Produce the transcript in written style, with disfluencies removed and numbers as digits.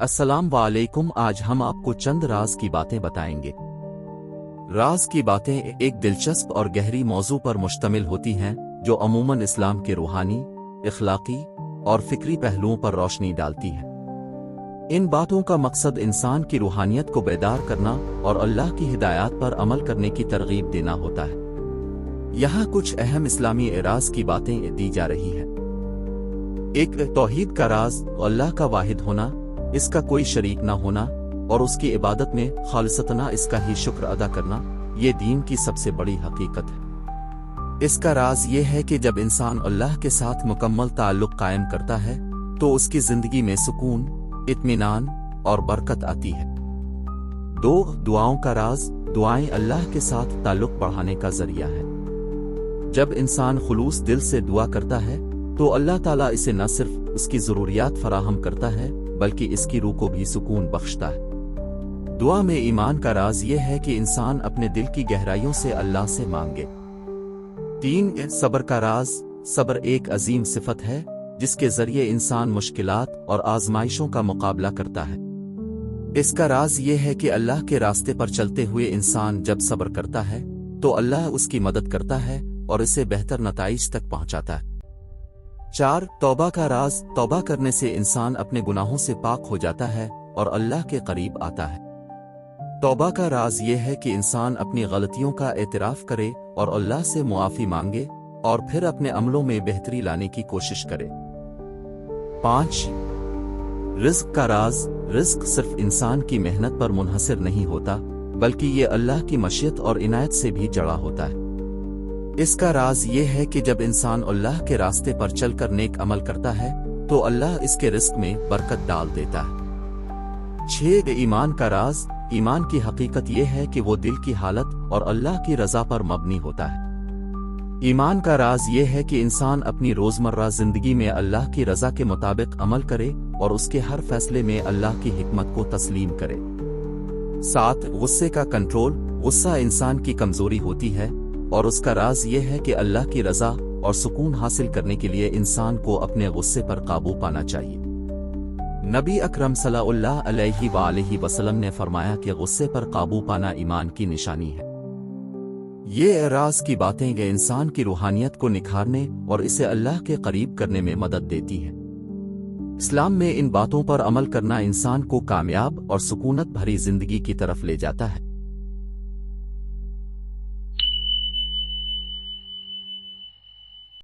अस्सलाम वालेकुम। आज हम आपको चंद राज की बातें बताएंगे। राज की बातें एक दिलचस्प और गहरी मौजू पर मुश्तमिल होती हैं जो अमूमन इस्लाम के रूहानी, इखलाकी और फिक्री पहलुओं पर रोशनी डालती हैं। इन बातों का मकसद इंसान की रूहानियत को बेदार करना और अल्लाह की हिदायत पर अमल करने की तरगीब देना होता है। यहाँ कुछ अहम इस्लामी एराज की बातें दी जा रही हैं। एक, तौहीद का राज, अल्लाह का वाहिद होना, इसका कोई शरीक ना होना और उसकी इबादत में खालिसतना इसका ही शुक्र अदा करना, ये दीन की सबसे बड़ी हकीकत है। इसका राज ये है कि जब इंसान अल्लाह के साथ मुकम्मल ताल्लुक कायम करता है तो उसकी जिंदगी में सुकून, इत्मीनान और बरकत आती है। दो, दुआओं का राज, दुआएं अल्लाह के साथ ताल्लुक बढ़ाने का जरिया है। जब इंसान खुलूस दिल से दुआ करता है तो अल्लाह ताला इसे न सिर्फ उसकी जरूरियात फराहम करता है बल्कि इसकी रूह को भी सुकून बख्शता है। दुआ में ईमान का राज यह है कि इंसान अपने दिल की गहराइयों से अल्लाह से मांगे। तीन, सब्र का राज, सब्र एक अजीम सिफत है जिसके जरिए इंसान मुश्किलात और आजमाइशों का मुकाबला करता है। इसका राज यह है कि अल्लाह के रास्ते पर चलते हुए इंसान जब सब्र करता है तो अल्लाह उसकी मदद करता है और इसे बेहतर नताइज तक पहुंचाता है। चार, तौबा का राज, तौबा करने से इंसान अपने गुनाहों से पाक हो जाता है और अल्लाह के करीब आता है। तौबा का राज यह है कि इंसान अपनी गलतियों का एतराफ करे और अल्लाह से मुआफी मांगे और फिर अपने अमलों में बेहतरी लाने की कोशिश करे। पांच, रिज़्क का राज, रिज़्क सिर्फ इंसान की मेहनत पर मुनहसर नहीं होता बल्कि ये अल्लाह की मशीयत और इनायत से भी जड़ा होता है। इसका राज ये है कि जब इंसान अल्लाह के रास्ते पर चलकर नेक अमल करता है तो अल्लाह इसके रिज़्क में बरकत डाल देता है। छह, ईमान का राज, ईमान की हकीकत यह है कि वो दिल की हालत और अल्लाह की रजा पर मबनी होता है। ईमान का राज यह है कि इंसान अपनी रोजमर्रा जिंदगी में अल्लाह की रजा के मुताबिक अमल करे और उसके हर फैसले में अल्लाह की हिकमत को तस्लीम करे। सात, गुस्से का कंट्रोल, गुस्सा इंसान की कमजोरी होती है और उसका राज यह है कि अल्लाह की रजा और सुकून हासिल करने के लिए इंसान को अपने गुस्से पर काबू पाना चाहिए। नबी अकरम सल्लल्लाहु अलैहि वसल्लम ने फरमाया कि गुस्से पर काबू पाना ईमान की निशानी है। ये एराज की बातें इंसान की रूहानियत को निखारने और इसे अल्लाह के करीब करने में मदद देती हैं। इस्लाम में इन बातों पर अमल करना इंसान को कामयाब और सुकूनत भरी जिंदगी की तरफ ले जाता है।